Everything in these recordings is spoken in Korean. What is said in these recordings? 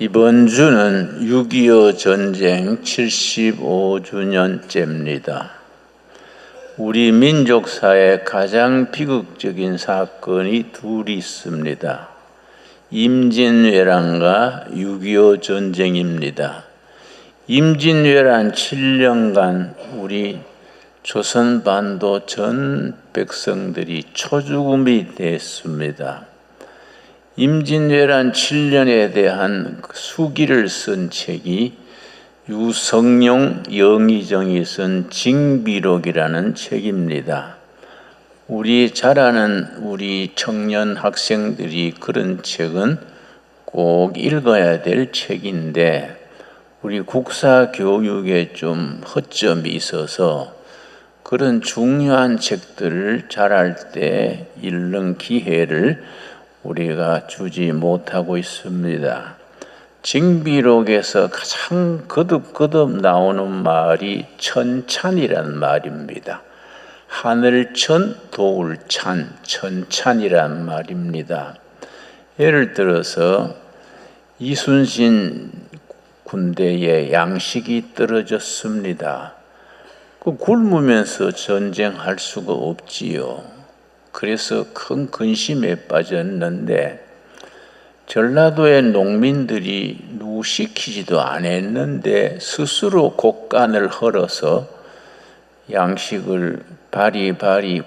이번 주는 6.25 전쟁 75주년째입니다. 우리 민족사의 가장 비극적인 사건이 둘이 있습니다. 임진왜란과 6.25 전쟁입니다. 임진왜란 7년간 우리 조선반도 전 백성들이 초죽음이 됐습니다. 임진왜란 7년에 대한 수기를 쓴 책이 유성룡, 영의정이 쓴 징비록이라는 책입니다. 우리 잘 아는 우리 청년 학생들이 그런 책은 꼭 읽어야 될 책인데 우리 국사 교육에 좀 허점이 있어서 그런 중요한 책들을 잘할 때 읽는 기회를 우리가 주지 못하고 있습니다. 징비록에서 가장 거듭거듭 나오는 말이 천찬이란 말입니다. 하늘천, 도울찬, 천찬이란 말입니다. 예를 들어서 이순신 군대에 양식이 떨어졌습니다. 굶으면서 전쟁할 수가 없지요. 그래서 큰 근심에 빠졌는데 전라도의 농민들이 누구 시키지도 않았는데 스스로 곡간을 헐어서 양식을 바리바리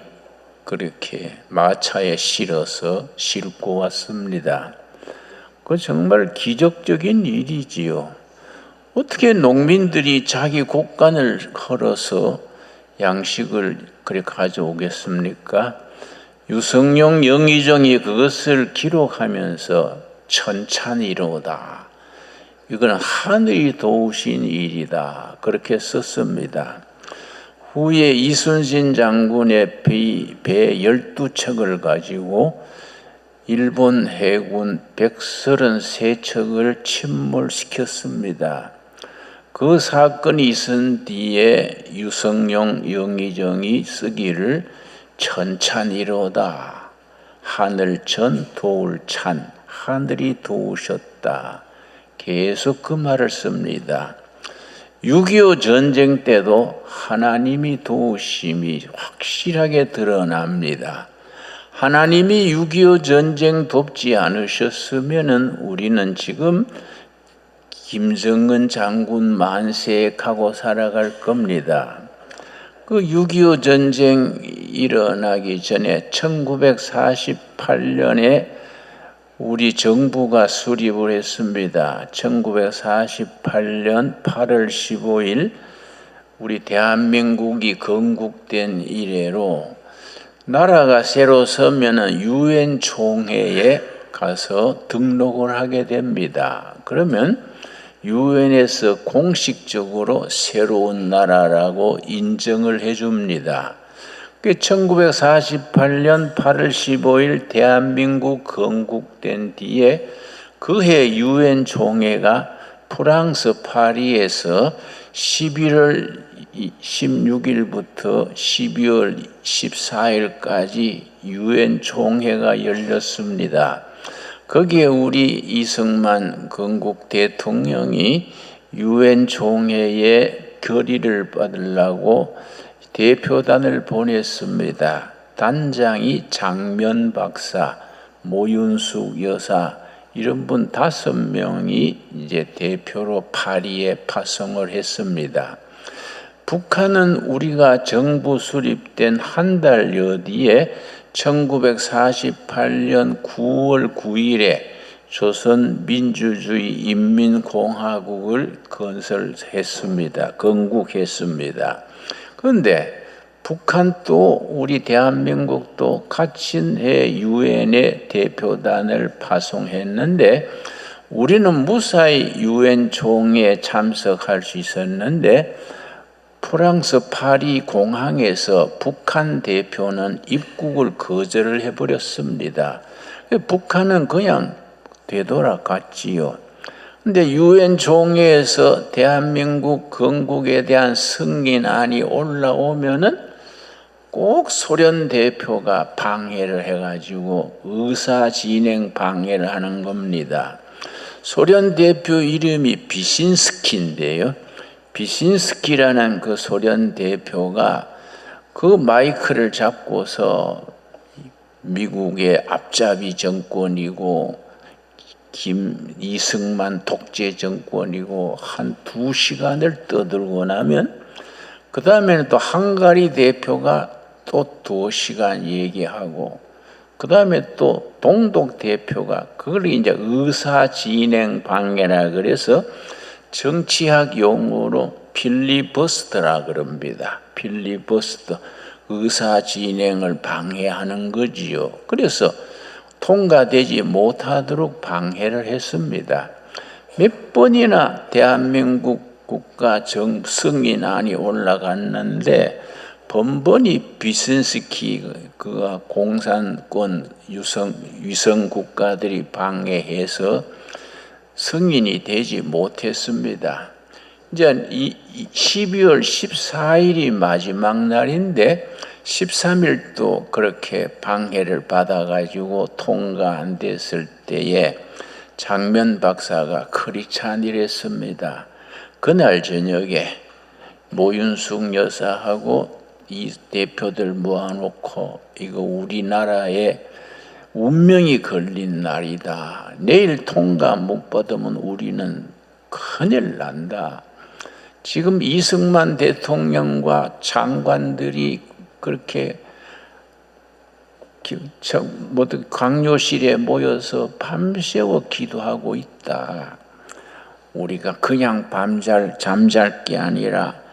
그렇게 마차에 실어서 싣고 왔습니다. 그 정말 기적적인 일이지요. 어떻게 농민들이 자기 곡간을 헐어서 양식을 그렇게 가져오겠습니까? 유성룡, 영의정이 그것을 기록하면서 천찬이로다. 이건 하늘이 도우신 일이다. 그렇게 썼습니다. 후에 이순신 장군의 배 12척을 가지고 일본 해군 133척을 침몰시켰습니다. 그 사건이 있은 뒤에 유성룡, 영의정이 쓰기를 천찬이로다. 하늘천, 도울찬. 하늘이 도우셨다. 계속 그 말을 씁니다. 6.25 전쟁 때도 하나님이 도우심이 확실하게 드러납니다. 하나님이 6.25 전쟁 돕지 않으셨으면 우리는 지금 김정은 장군 만세에 가고 살아갈 겁니다. 그 6.25 전쟁 일어나기 전에 1948년에 우리 정부가 수립을 했습니다. 1948년 8월 15일 우리 대한민국이 건국된 이래로 나라가 새로 서면은 유엔 총회에 가서 등록을 하게 됩니다. 그러면 유엔에서 공식적으로 새로운 나라라고 인정을 해줍니다. 1948년 8월 15일 대한민국 건국된 뒤에 그해 유엔 총회가 프랑스 파리에서 11월 16일부터 12월 14일까지 유엔 총회가 열렸습니다. 거기에 우리 이승만 건국 대통령이 유엔 총회에 결의를 받으려고 대표단을 보냈습니다. 단장이 장면 박사, 모윤숙 여사 이런 분 5명이 이제 대표로 파리에 파송을 했습니다. 북한은 우리가 정부 수립된 한 달여 뒤에 1948년 9월 9일에 조선민주주의 인민공화국을 건국했습니다. 그런데 북한도 우리 대한민국도 같은 해 유엔에 대표단을 파송했는데 우리는 무사히 유엔 총회에 참석할 수 있었는데 프랑스 파리 공항에서 북한 대표는 입국을 거절을 해버렸습니다. 북한은 그냥 되돌아갔지요. 근데 유엔 총회에서 대한민국 건국에 대한 승인안이 올라오면은 꼭 소련 대표가 방해를 해가지고 의사 진행 방해를 하는 겁니다. 소련 대표 이름이 비신스키인데요. 비신스키라는 그 소련 대표가 그 마이크를 잡고서 미국의 앞잡이 정권이고 이승만 독재 정권이고 한 2시간을 떠들고 나면 그 다음에는 또 헝가리 대표가 또 2시간 얘기하고 그 다음에 또 동독 대표가 그걸 이제 의사진행 방해라 그래서 정치학 용어로 필리버스터라 그럽니다. 필리버스터, 의사진행을 방해하는 거지요. 그래서 통과되지 못하도록 방해를 했습니다. 몇 번이나 대한민국 국가 승인안이 올라갔는데 번번이 비신스키 그 공산권 위성 국가들이 방해해서 승인이 되지 못했습니다. 이제 12월 14일이 마지막 날인데 13일도 그렇게 방해를 받아가지고 통과 안 됐을 때에 장면 박사가 크리 찬일했습니다. 그날 저녁에 모윤숙 여사하고 이 대표들 모아놓고 이거 우리나라에 운명이 걸린 날이다. 내일 통과 못 받으면 우리는 큰일 난다. 지금 이승만 대통령과 장관들이 그렇게 강요실에 모여서 밤새워 기도하고 있다. 우리가 그냥 잠잘 게 아니라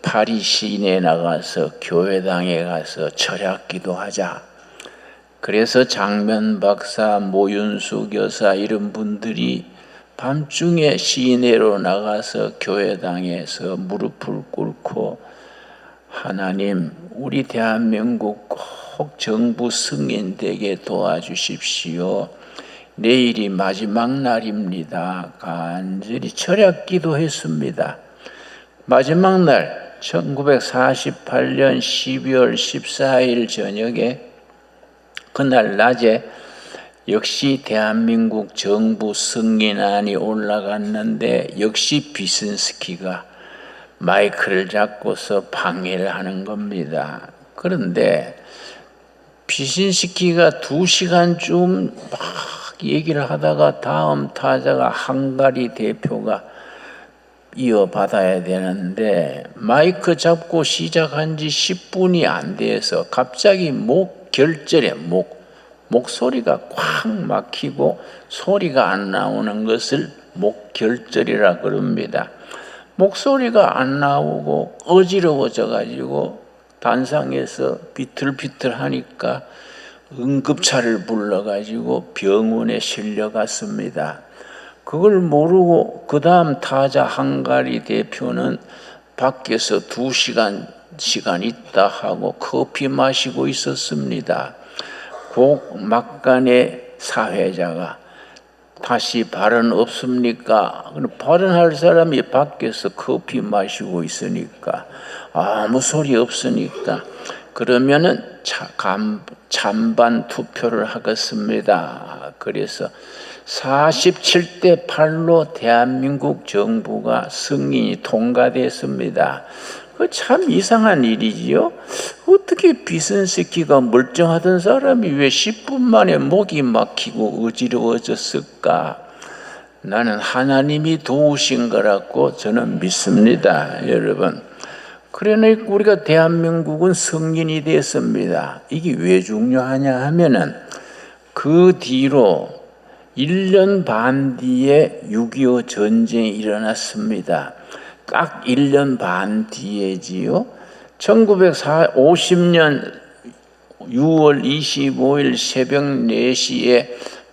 파리 시내에 나가서 교회당에 가서 철학 기도하자. 그래서 장면 박사, 모윤숙 여사 이런 분들이 밤중에 시내로 나가서 교회당에서 무릎을 꿇고 하나님, 우리 대한민국 꼭 정부 승인되게 도와주십시오. 내일이 마지막 날입니다. 간절히 철학 기도했습니다. 마지막 날 1948년 12월 14일 저녁에 그날 낮에 역시 대한민국 정부 승인안이 올라갔는데 역시 비신스키가 마이크를 잡고서 방해를 하는 겁니다. 그런데 비신스키가 2시간쯤 막 얘기를 하다가 다음 타자가 헝가리 대표가 이어받아야 되는데 마이크 잡고 시작한 지 10분이 안 돼서 갑자기 목소리가 꽉 막히고 소리가 안 나오는 것을 목결절이라 그럽니다. 목소리가 안 나오고 어지러워져 가지고 단상에서 비틀비틀 하니까 응급차를 불러가지고 병원에 실려갔습니다. 그걸 모르고 그 다음 타자 헝가리 대표는 밖에서 2시간 시간 있다 하고 커피 마시고 있었습니다. 그 막간에 사회자가 다시 발언 없습니까? 발언할 사람이 밖에서 커피 마시고 있으니까 아무 소리 없으니까 그러면은 찬반 투표를 하겠습니다. 그래서 47대 8로 대한민국 정부가 승인이 통과됐습니다. 참 이상한 일이지요. 어떻게 비신스키가 멀쩡하던 사람이 왜 10분 만에 목이 막히고 어지러워졌을까? 나는 하나님이 도우신 거라고 저는 믿습니다, 여러분. 그러니까 우리가 대한민국은 승인이 됐습니다. 이게 왜 중요하냐 하면은 그 뒤로 1년 반 뒤에 6.25 전쟁이 일어났습니다. 딱 1년 반 뒤에지요. 1950년 6월 25일 새벽 4시에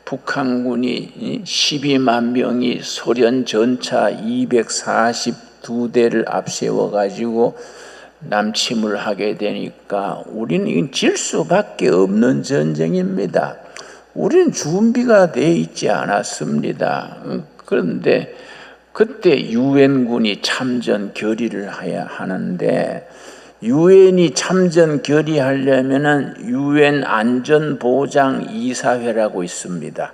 북한군이 12만 명이 소련 전차 242대를 앞세워가지고 남침을 하게 되니까 우리는 질 수밖에 없는 전쟁입니다. 우리는 준비가 돼 있지 않았습니다. 그런데 그때 유엔군이 참전 결의를 해야 하는데 유엔이 참전 결의하려면은 유엔 안전보장 이사회라고 있습니다.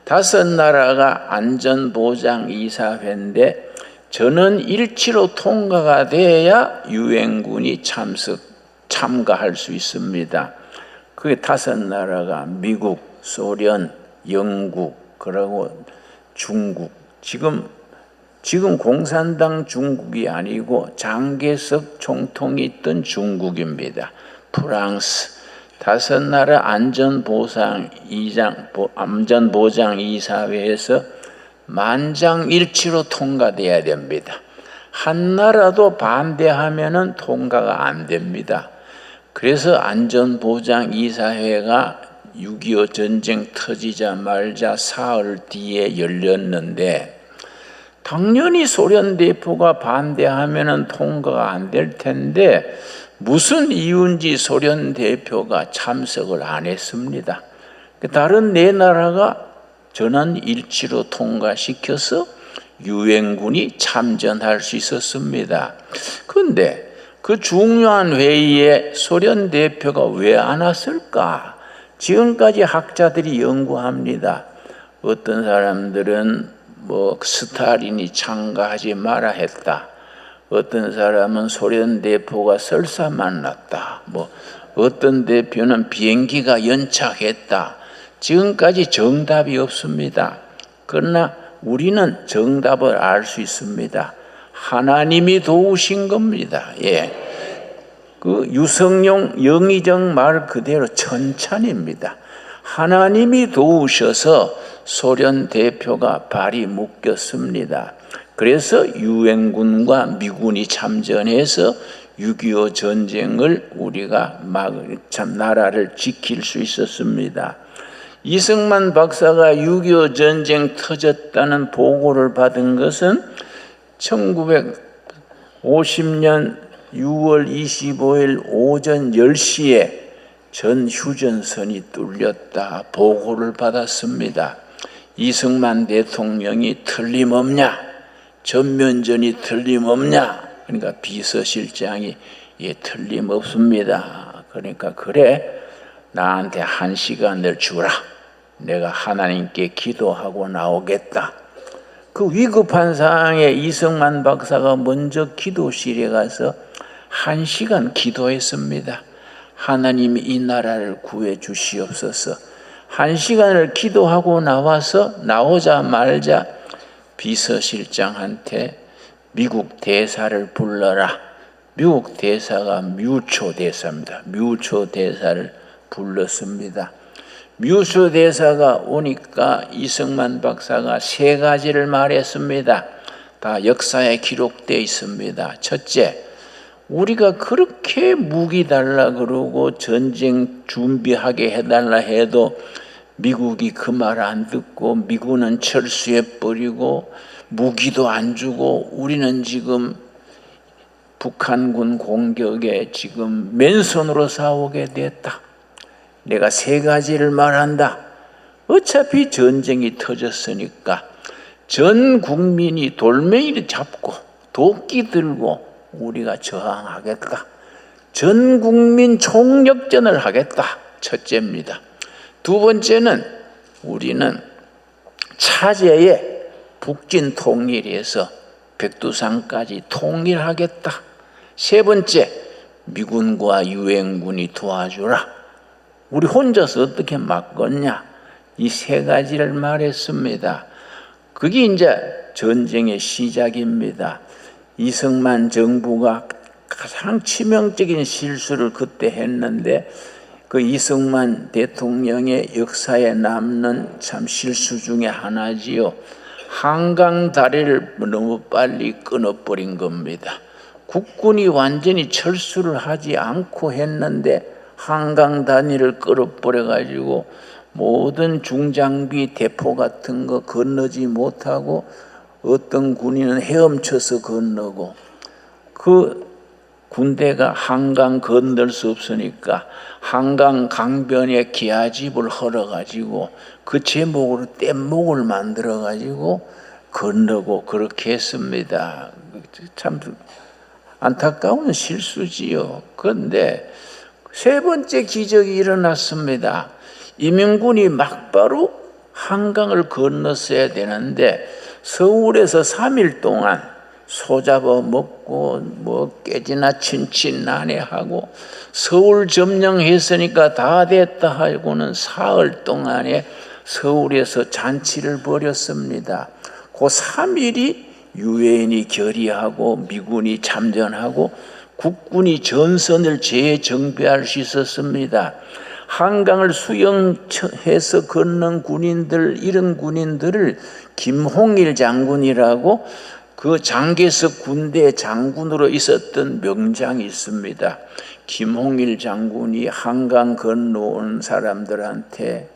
5 나라가 안전보장이사회인데 저는 일치로 통과가 돼야 유엔군이 참가할 수 있습니다. 그게 5 나라가 미국, 소련, 영국, 그리고 중국. 지금 공산당 중국이 아니고 장개석 총통이 있던 중국입니다. 프랑스. 5 나라 안전보장이사회에서 만장일치로 통과돼야 됩니다. 한 나라도 반대하면은 통과가 안 됩니다. 그래서 안전보장이사회가 6.25 전쟁 터지자마자 사흘 뒤에 열렸는데 당연히 소련 대표가 반대하면은 통과가 안 될 텐데 무슨 이유인지 소련 대표가 참석을 안 했습니다. 다른 4 나라가 전원 일치로 통과시켜서 유엔군이 참전할 수 있었습니다. 그런데 그 중요한 회의에 소련 대표가 왜 안 왔을까? 지금까지 학자들이 연구합니다. 어떤 사람들은 스탈린이 참가하지 마라 했다. 어떤 사람은 소련 대표가 설사 만났다. 어떤 대표는 비행기가 연착했다. 지금까지 정답이 없습니다. 그러나 우리는 정답을 알 수 있습니다. 하나님이 도우신 겁니다. 그 유성룡 영의정 말 그대로 천찬입니다. 하나님이 도우셔서 소련 대표가 발이 묶였습니다. 그래서 유엔군과 미군이 참전해서 6.25 전쟁을 우리가 나라를 지킬 수 있었습니다. 이승만 박사가 6.25 전쟁 터졌다는 보고를 받은 것은 1950년 6월 25일 오전 10시에 전 휴전선이 뚫렸다 보고를 받았습니다. 이승만 대통령이 틀림없냐? 전면전이 틀림없냐? 그러니까 비서실장이 틀림없습니다. 그러니까 그래 나한테 1시간을 주라. 내가 하나님께 기도하고 나오겠다. 그 위급한 상황에 이승만 박사가 먼저 기도실에 가서 1시간 기도했습니다. 하나님이 이 나라를 구해 주시옵소서. 1시간을 기도하고 나오자마자 비서실장한테 미국 대사를 불러라. 미국 대사가 뮤초 대사입니다. 뮤초 대사를 불렀습니다. 뮤초 대사가 오니까 이승만 박사가 3가지를 말했습니다. 다 역사에 기록되어 있습니다. 첫째, 우리가 그렇게 무기 달라 그러고 전쟁 준비하게 해달라 해도 미국이 그 말 안 듣고 미군은 철수해버리고 무기도 안 주고 우리는 지금 북한군 공격에 지금 맨손으로 싸우게 됐다. 내가 3가지를 말한다. 어차피 전쟁이 터졌으니까 전 국민이 돌멩이를 잡고 도끼 들고 우리가 저항하겠다. 전 국민 총력전을 하겠다. 첫째입니다. 2번째는 우리는 차제에 북진 통일해서 백두산까지 통일하겠다. 3번째, 미군과 유엔군이 도와주라. 우리 혼자서 어떻게 막겠냐? 이 3가지를 말했습니다. 그게 이제 전쟁의 시작입니다. 이승만 정부가 가장 치명적인 실수를 그때 했는데 그 이승만 대통령의 역사에 남는 참 실수 중에 하나지요. 한강 다리를 너무 빨리 끊어버린 겁니다. 국군이 완전히 철수를 하지 않고 했는데 한강 다리를 끊어버려가지고 모든 중장비 대포 같은 거 건너지 못하고 어떤 군인은 헤엄쳐서 건너고 그 군대가 한강 건널 수 없으니까 한강 강변에 기아집을 헐어가지고 그 제목으로 뗏목을 만들어가지고 건너고 그렇게 했습니다. 참 안타까운 실수지요. 그런데 3번째 기적이 일어났습니다. 이명군이 막바로 한강을 건넜어야 되는데 서울에서 3일 동안 소잡아 먹고 뭐 깨지나 친친나해하고 서울 점령했으니까 다 됐다 하고는 사흘 동안에 서울에서 잔치를 벌였습니다. 그 3일이 유엔이 결의하고 미군이 참전하고 국군이 전선을 재정비할 수 있었습니다. 한강을 수영해서 걷는 군인들, 이런 군인들을 김홍일 장군이라고 그 장개석 군대 장군으로 있었던 명장이 있습니다. 김홍일 장군이 한강 건너온 사람들한테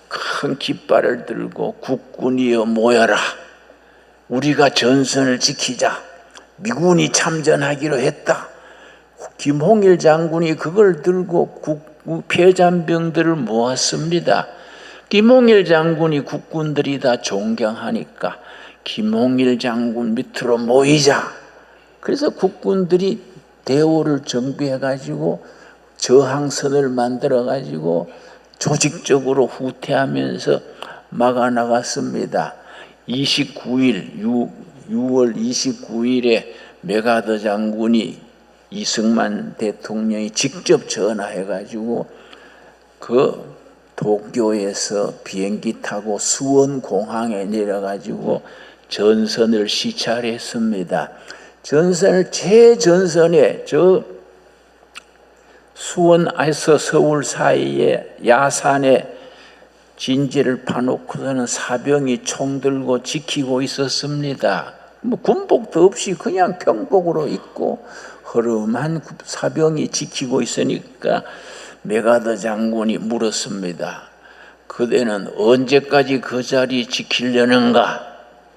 큰 깃발을 들고 국군이여 모여라. 우리가 전선을 지키자. 미군이 참전하기로 했다. 김홍일 장군이 그걸 들고 폐잔병들을 모았습니다. 김홍일 장군이 국군들이 다 존경하니까 김홍일 장군 밑으로 모이자. 그래서 국군들이 대오를 정비해가지고 저항선을 만들어가지고 조직적으로 후퇴하면서 막아나갔습니다. 29일 6월 29일에 메가더 장군이 이승만 대통령이 직접 전화해가지고 그 도쿄에서 비행기 타고 수원공항에 내려가지고 전선을 시찰했습니다. 전선을 최전선에 저 수원에서 서울 사이에 야산에 진지를 파놓고서는 사병이 총 들고 지키고 있었습니다. 뭐 군복도 없이 그냥 평복으로 입고 허름한 사병이 지키고 있으니까 메가더 장군이 물었습니다. 그대는 언제까지 그 자리 지키려는가?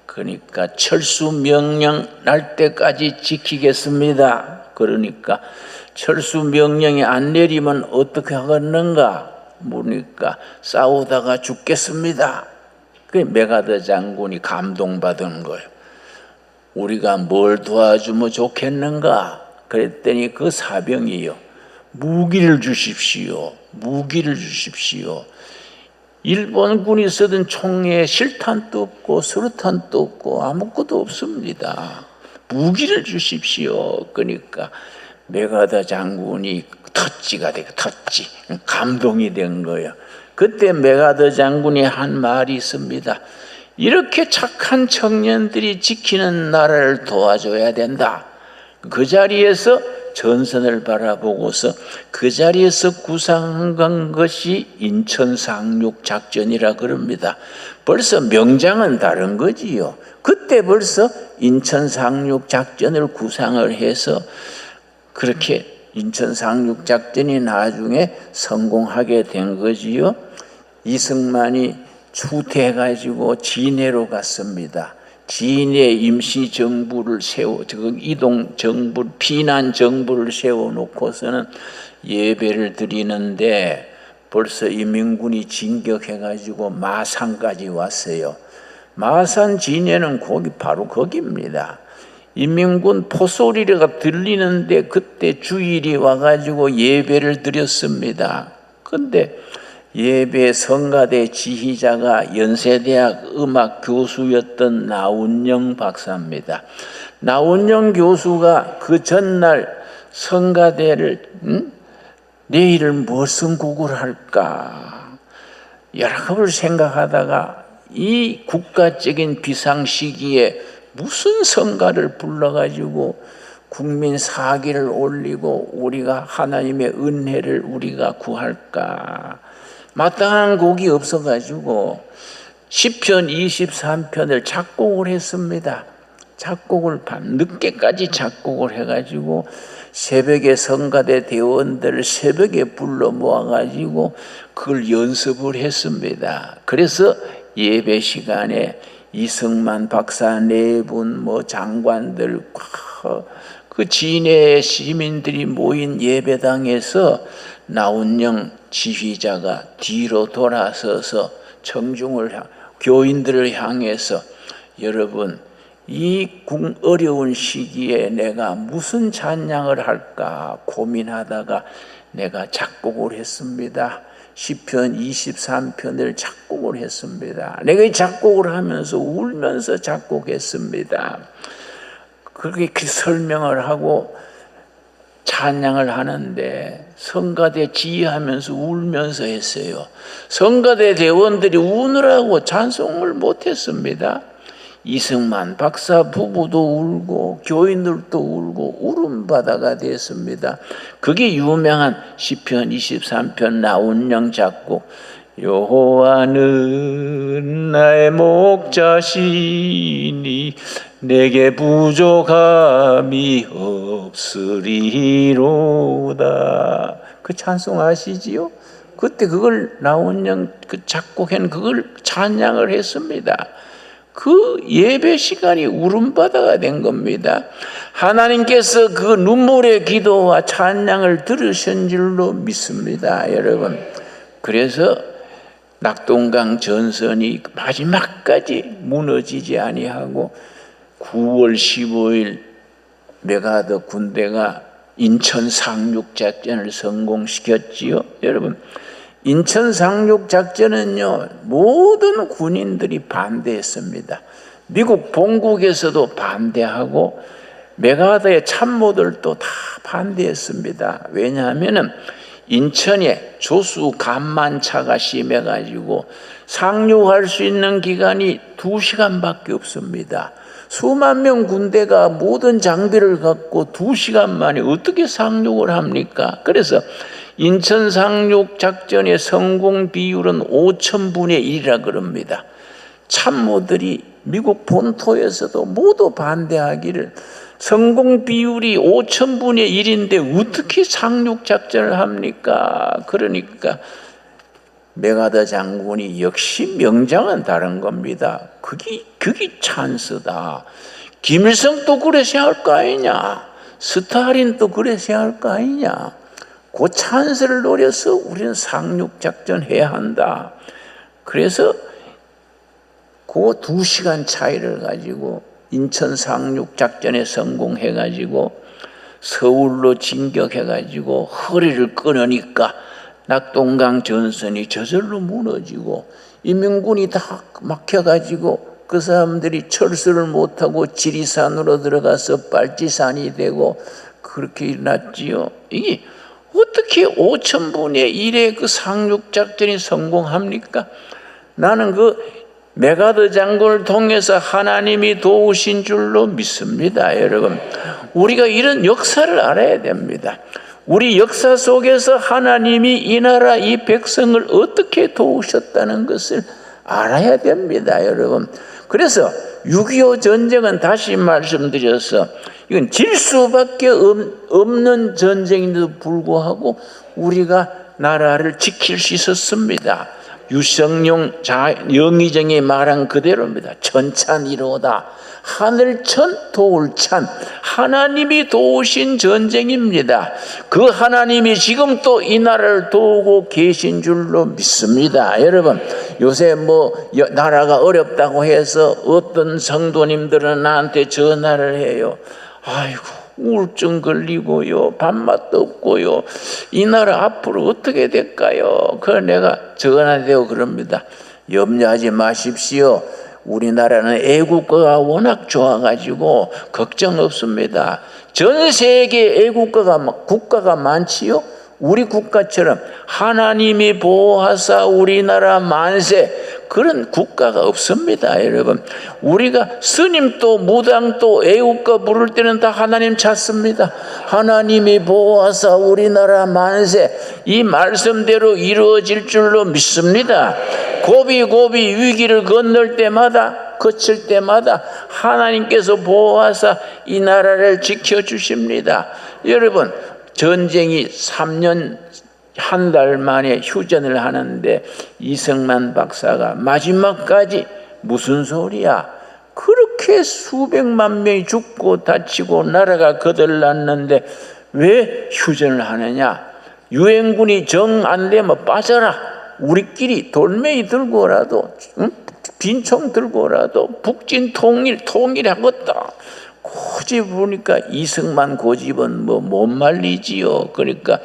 그러니까 철수 명령 날 때까지 지키겠습니다. 그러니까 철수 명령이 안 내리면 어떻게 하겠는가? 물으니까 싸우다가 죽겠습니다. 그 메가더 장군이 감동받은 거예요. 우리가 뭘 도와주면 좋겠는가? 그랬더니 그 사병이요. 무기를 주십시오. 무기를 주십시오. 일본군이 쓰던 총에 실탄도 없고 수류탄도 없고 아무것도 없습니다. 무기를 주십시오. 그러니까 메가더 장군이 터치가 되고 터치 감동이 된 거예요. 그때 메가더 장군이 한 말이 있습니다. 이렇게 착한 청년들이 지키는 나라를 도와줘야 된다. 그 자리에서 전선을 바라보고서 그 자리에서 구상한 것이 인천 상륙 작전이라 그럽니다. 벌써 명장은 다른 거지요. 그때 벌써 인천 상륙 작전을 구상을 해서 그렇게 인천 상륙 작전이 나중에 성공하게 된 거지요. 이승만이 추태해가지고 진해로 갔습니다. 진해 임시 정부를 이동 정부, 피난 정부를 세워놓고서는 예배를 드리는데 벌써 인민군이 진격해가지고 마산까지 왔어요. 마산 진해는 바로 거기입니다. 인민군 포소리가 들리는데 그때 주일이 와가지고 예배를 드렸습니다. 근데 예배 성가대 지휘자가 연세대학 음악 교수였던 나운영 박사입니다. 나운영 교수가 그 전날 성가대를 내일을 무슨 곡을 할까 여러 번 생각하다가 이 국가적인 비상 시기에 무슨 성가를 불러가지고 국민 사기를 올리고 우리가 하나님의 은혜를 우리가 구할까. 마땅한 곡이 없어가지고 시편 23편을 작곡을 했습니다. 작곡을 밤늦게까지 작곡을 해가지고 새벽에 성가대 대원들을 새벽에 불러 모아가지고 그걸 연습을 했습니다. 그래서 예배 시간에 이승만 박사 네 분 장관들 그 진해 시민들이 모인 예배당에서 나운영 지휘자가 뒤로 돌아서서 교인들을 향해서 여러분 이 어려운 시기에 내가 무슨 찬양을 할까 고민하다가 내가 작곡을 했습니다. 시편 23편을 작곡을 했습니다. 내가 이 작곡을 하면서 울면서 작곡했습니다. 그렇게 설명을 하고 찬양을 하는데 성가대 지휘하면서 울면서 했어요. 성가대 대원들이 우느라고 찬송을 못했습니다. 이승만 박사 부부도 울고 교인들도 울고 울음바다가 됐습니다. 그게 유명한 시편 23편 나훈영 작곡, 여호와는 나의 목자시니 내게 부족함이 없으리로다. 그 찬송 아시지요? 그때 그걸 나훈영 그 작곡한 그걸 찬양을 했습니다. 그 예배 시간이 울음바다가 된 겁니다. 하나님께서 그 눈물의 기도와 찬양을 들으신 줄로 믿습니다, 여러분. 그래서 낙동강 전선이 마지막까지 무너지지 아니하고 9월 15일 메가더 군대가 인천 상륙작전을 성공시켰지요. 여러분, 인천 상륙작전은요, 모든 군인들이 반대했습니다. 미국 본국에서도 반대하고 메가더의 참모들도 다 반대했습니다. 왜냐하면 인천에 조수 간만차가 심해가지고 상륙할 수 있는 기간이 2시간밖에 없습니다. 수만 명 군대가 모든 장비를 갖고 2시간 만에 어떻게 상륙을 합니까? 그래서 인천 상륙 작전의 성공 비율은 5,000분의 1이라 그럽니다. 참모들이 미국 본토에서도 모두 반대하기를 성공 비율이 5,000분의 1인데 어떻게 상륙 작전을 합니까? 그러니까 메가더 장군이 역시 명장은 다른 겁니다. 그게 찬스다. 김일성도 그래 생각할 거 아니냐? 스탈린도 그래 생각할 거 아니냐? 그 찬스를 노려서 우리는 상륙 작전 해야 한다. 그래서 그 2시간 차이를 가지고 인천 상륙 작전에 성공해가지고 서울로 진격해가지고 허리를 끊으니까 낙동강 전선이 저절로 무너지고 인민군이 다 막혀가지고 그 사람들이 철수를 못하고 지리산으로 들어가서 빨치산이 되고 그렇게 일어났지요. 이게 어떻게 5,000분의 1의 그 상륙작전이 성공합니까? 나는 그 메가더 장군을 통해서 하나님이 도우신 줄로 믿습니다, 여러분. 우리가 이런 역사를 알아야 됩니다. 우리 역사 속에서 하나님이 이 나라 이 백성을 어떻게 도우셨다는 것을 알아야 됩니다, 여러분. 그래서 6.25 전쟁은 다시 말씀드려서 이건 질 수밖에 없는 전쟁인데도 불구하고 우리가 나라를 지킬 수 있었습니다. 유성룡 영의정이 말한 그대로입니다. 천찬이로다. 하늘천 도울찬. 하나님이 도우신 전쟁입니다. 그 하나님이 지금 또 이 나라를 도우고 계신 줄로 믿습니다. 여러분, 요새 나라가 어렵다고 해서 어떤 성도님들은 나한테 전화를 해요. 아이고, 우울증 걸리고요, 밥맛도 없고요, 이 나라 앞으로 어떻게 될까요? 그래서 내가 전화되고 그럽니다. 염려하지 마십시오. 우리나라는 애국가가 워낙 좋아가지고 걱정 없습니다. 전 세계 국가가 많지요. 우리 국가처럼 하나님이 보호하사 우리나라 만세 그런 국가가 없습니다, 여러분. 우리가 스님도 무당도 애국가 부를 때는 다 하나님 찾습니다. 하나님이 보호하사 우리나라 만세, 이 말씀대로 이루어질 줄로 믿습니다. 고비 위기를 건널 때마다 거칠 때마다 하나님께서 보호하사 이 나라를 지켜주십니다. 여러분, 전쟁이 3년 한 달 만에 휴전을 하는데 이승만 박사가 마지막까지 무슨 소리야? 그렇게 수백만 명이 죽고 다치고 나라가 거들났는데 왜 휴전을 하느냐? 유엔군이 정 안 되면 빠져라. 우리끼리 돌멩이 들고라도 빈총 들고라도 북진 통일하겠다. 고집 보니까 이승만 고집은 못 말리지요. 그러니까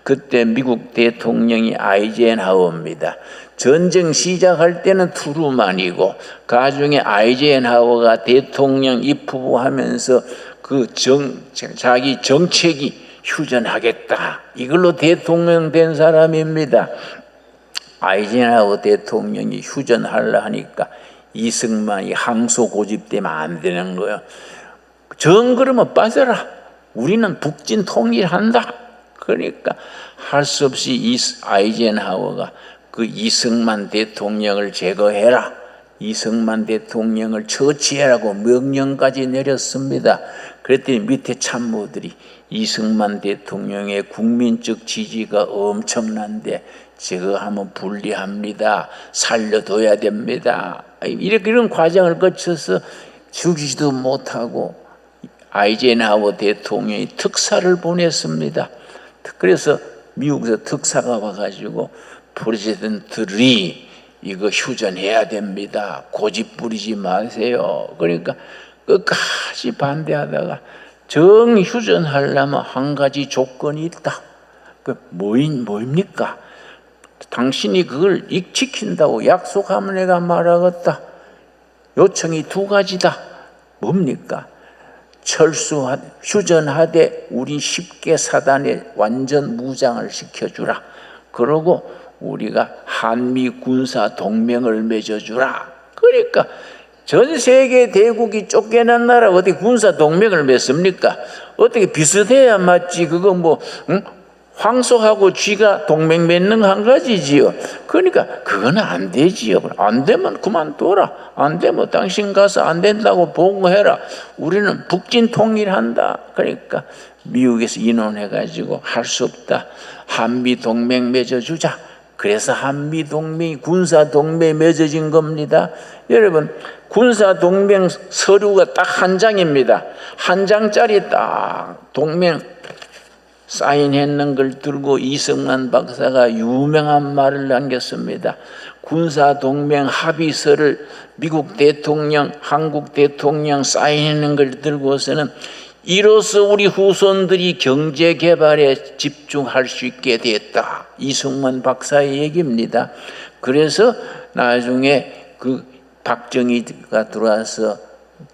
그때 미국 대통령이 아이젠하워입니다. 전쟁 시작할 때는 트루만이고 가중에 아이젠하워가 대통령 입후보하면서 자기 정책이 휴전하겠다, 이걸로 대통령 된 사람입니다. 아이젠하워 대통령이 휴전하려 하니까 이승만이 항소 고집되면 안 되는 거예요. 정 그러면 빠져라, 우리는 북진 통일한다. 그러니까 할 수 없이 아이젠하워가 그 이승만 대통령을 제거해라, 이승만 대통령을 처치해라고 명령까지 내렸습니다. 그랬더니 밑에 참모들이 이승만 대통령의 국민적 지지가 엄청난데 저거 하면 불리합니다, 살려둬야 됩니다, 이런 과정을 거쳐서 죽이지도 못하고 아이젠하워 대통령이 특사를 보냈습니다. 그래서 미국에서 특사가 와가지고 프레지던트리 이거 휴전해야 됩니다, 고집 부리지 마세요. 그러니까 끝까지 반대하다가 정 휴전하려면 한 가지 조건이 있다. 뭐입니까? 당신이 그걸 지킨다고 약속하면 내가 말하겠다. 요청이 두 가지다. 뭡니까? 휴전하되 우리 10개 사단에 완전 무장을 시켜주라. 그러고 우리가 한미 군사 동맹을 맺어주라. 그러니까 전 세계 대국이 쫓겨난 나라 어디 군사 동맹을 맺습니까? 어떻게 비슷해야 맞지. 그거 황소하고 쥐가 동맹 맺는 한 가지지요. 그러니까 그거는 안 되지요. 안 되면 그만둬라. 안 되면 당신 가서 안 된다고 보고해라. 우리는 북진 통일한다. 그러니까 미국에서 인원해가지고 할 수 없다, 한미 동맹 맺어주자. 그래서 한미 동맹이 군사 동맹 맺어진 겁니다. 여러분, 군사 동맹 서류가 딱 한 장입니다. 한 장짜리 딱 동맹 사인했는 걸 들고 이승만 박사가 유명한 말을 남겼습니다. 군사동맹 합의서를 미국 대통령, 한국 대통령 사인했는 걸 들고서는 이로써 우리 후손들이 경제개발에 집중할 수 있게 됐다. 이승만 박사의 얘기입니다. 그래서 나중에 그 박정희가 들어와서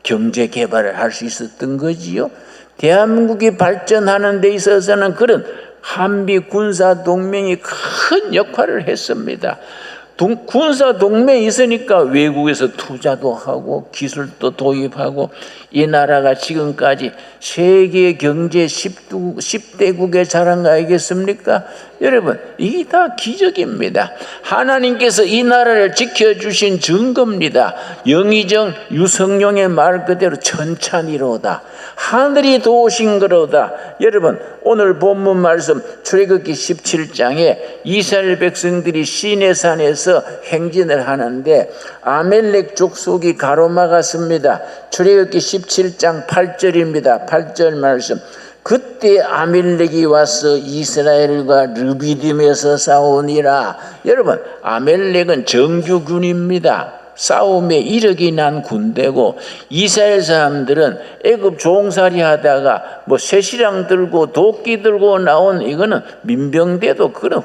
경제개발을 할 수 있었던 거지요. 대한민국이 발전하는 데 있어서는 그런 한미 군사동맹이 큰 역할을 했습니다. 군사동맹이 있으니까 외국에서 투자도 하고 기술도 도입하고 이 나라가 지금까지 세계 경제 10대국의 자랑 아니겠습니까? 여러분, 이게 다 기적입니다. 하나님께서 이 나라를 지켜주신 증거입니다. 영의정 유성룡의 말 그대로 천찬이로다, 하늘이 도우신 거로다. 여러분, 오늘 본문 말씀 출애굽기 17장에 이스라엘 백성들이 시내산에서 행진을 하는데 아멜렉 족속이 가로막았습니다. 출애굽기 17장 8절입니다. 8절 말씀. 그때 아멜렉이 와서 이스라엘과 르비딤에서 싸우니라. 여러분, 아멜렉은 정규군입니다. 싸움에 이력이 난 군대고, 이스라엘 사람들은 애굽 종살이 하다가 쇠시랑 들고 도끼 들고 나온 이거는 민병대도 그런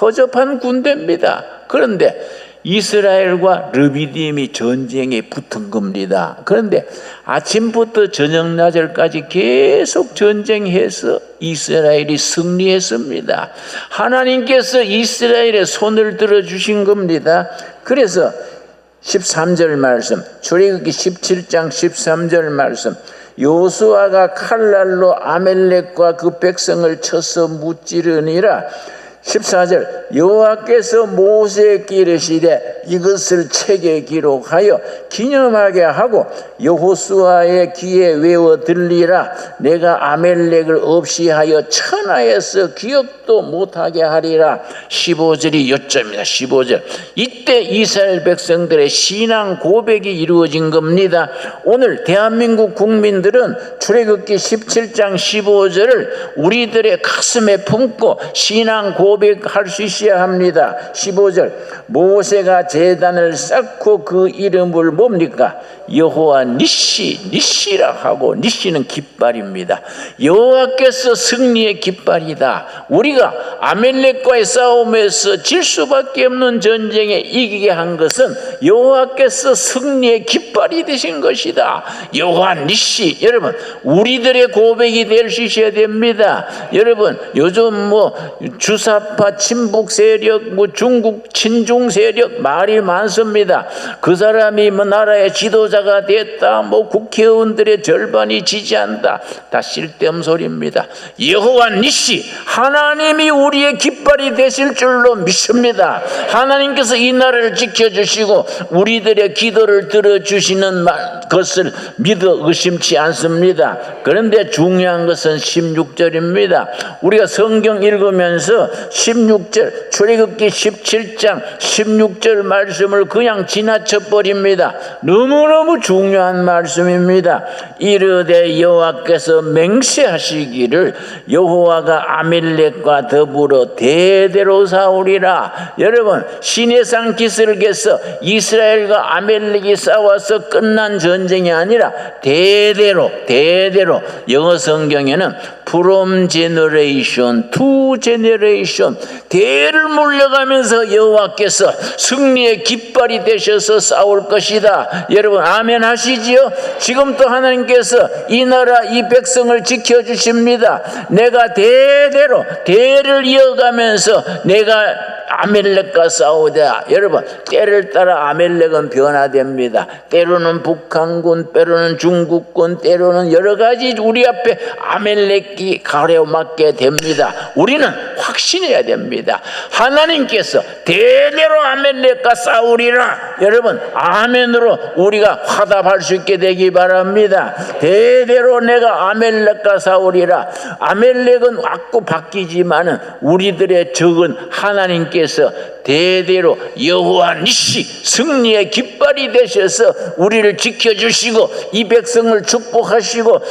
허접한 군대입니다. 그런데 이스라엘과 르비딤이 전쟁에 붙은 겁니다. 그런데 아침부터 저녁 낮을까지 계속 전쟁해서 이스라엘이 승리했습니다. 하나님께서 이스라엘의 손을 들어주신 겁니다. 그래서 13절 말씀, 출애굽기 17장 13절 말씀, 요수아가 칼날로 아멜렉과 그 백성을 쳐서 무찌르니라. 14절, 여호와께서 모세에게 이르시되 이것을 책에 기록하여 기념하게 하고 여호수아의 귀에 외워 들리라. 내가 아멜렉을 없이 하여 천하에서 기억도 못하게 하리라. 15절이 요점입니다. 15절. 이때 이스라엘 백성들의 신앙 고백이 이루어진 겁니다. 오늘 대한민국 국민들은 출애굽기 17장 15절을 우리들의 가슴에 품고 신앙 고백할 수 있어야 합니다. 15절, 모세가 제단을 쌓고 그 이름을 뭡니까? 여호와 니시라 하고, 니시는 깃발입니다. 여호와께서 승리의 깃발이다. 우리가 아멜렉과의 싸움에서 질 수밖에 없는 전쟁에 이기게 한 것은 여호와께서 승리의 깃발이 되신 것이다. 여호와 니시. 여러분, 우리들의 고백이 될 수 있어야 됩니다. 여러분, 요즘 주사파 친북 세력, 중국 친중 세력 말이 많습니다. 그 사람이 나라의 지도자가 됐다, 국회의원들의 절반이 지지한다. 다 쓸데없는 소리입니다. 여호와 니시, 하나님이 우리의 깃발이 되실 줄로 믿습니다. 하나님께서 이 나라를 지켜주시고 우리들의 기도를 들어주시는 것을 믿어 의심치 않습니다. 그런데 중요한 것은 16절입니다. 우리가 성경 읽으면서 16절, 출애굽기 17장 16절 말씀을 그냥 지나쳐 버립니다. 너무너무 중요한 말씀입니다. 이르되 여호와께서 맹세하시기를 여호와가 아멜렉과 더불어 대대로 싸우리라. 여러분, 시내산 기슭에서 이스라엘과 아멜렉이 싸워서 끝난 전쟁이 아니라 대대로, 영어 성경에는 from generation to generation, 대를 물려가면서 여호와께서 승리의 깃발이 되셔서 싸울 것이다. 여러분, 아멘 하시지요? 지금 또 하나님께서 이 나라 이 백성을 지켜주십니다. 내가 대를 이어가면서 내가 아멜렉과 싸우자. 여러분, 때를 따라 아멜렉은 변화됩니다. 때로는 북한군, 때로는 중국군, 때로는 여러 가지 우리 앞에 아멜렉이 가려맞게 됩니다. 우리는 확신해야 됩니다. 하나님께서 대대로 아멜렉과 싸우리라. 여러분, 아멘으로 우리가 화답할 수 있게 되기 바랍니다. 대대로 내가 아멜렉과 싸우리라. 아멜렉은 왔고 바뀌지만은 우리들의 적은 하나님께서 대대로 여호와 니시, 승리의 깃발이 되셔서 우리를 지켜주시고 이 백성을 축복하시고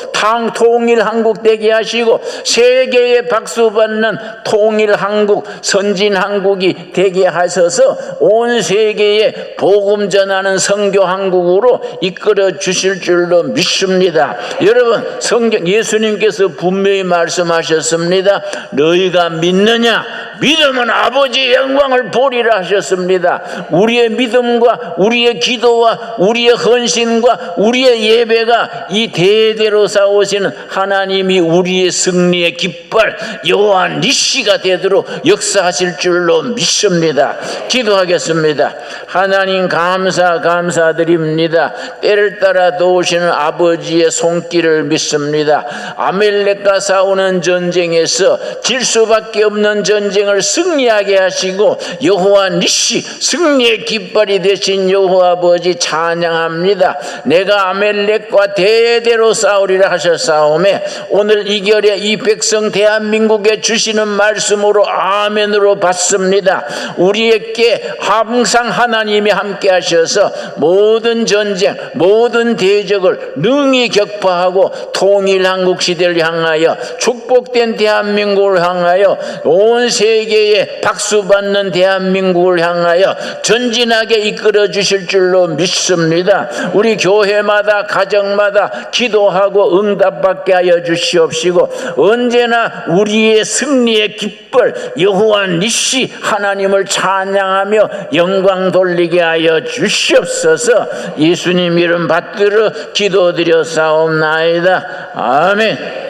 통일 한국 되게 하시고 세계에 박수받는 통일 한국, 선진 한국이 되게 하셔서 온 세계에 복음 전하는 선교 한국으로 이끌어 주실 줄로 믿습니다. 여러분, 성경 예수님께서 분명히 말씀하셨습니다. 너희가 믿느냐? 믿으면 아버지의 영광을 보리라 하셨습니다. 우리의 믿음과 우리의 기도와 우리의 헌신과 우리의 예배가 이 대대로 싸우시는 하나님이 우리의 승리의 깃발 여호와 니시가 되도록 역사하실 줄로 믿습니다. 기도하겠습니다. 하나님 감사드립니다. 때를 따라 도우시는 아버지의 손길을 믿습니다. 아멜렉과 싸우는 전쟁에서 질 수밖에 없는 전쟁을 승리하게 하시고 여호와 니시, 승리의 깃발이 되신 여호와 아버지 찬양합니다. 내가 아멜렉과 대대로 싸우리라 하셨사오매 오늘 이 결에 이 백성 대한민국에 주시는 말씀으로 아멘으로 받습니다. 우리에게 항상 하나님이 함께 하셔서 모든 전쟁, 모든 대적을 능히 격파하고 통일 한국 시대를 향하여 축복된 대한민국을 향하여 온 세계에 박수받는 대한민국을 향하여 전진하게 이끌어 주실 줄로 믿습니다. 우리 교회마다 가정마다 기도하고 응답받게 하여 주시옵시고 언제나 우리의 승리의 깃발 여호와 니시 하나님을 찬양하며 영광 돌리게 하여 주시옵소서. 예수님 이름 받들어 기도드려 싸움나이다. 아멘.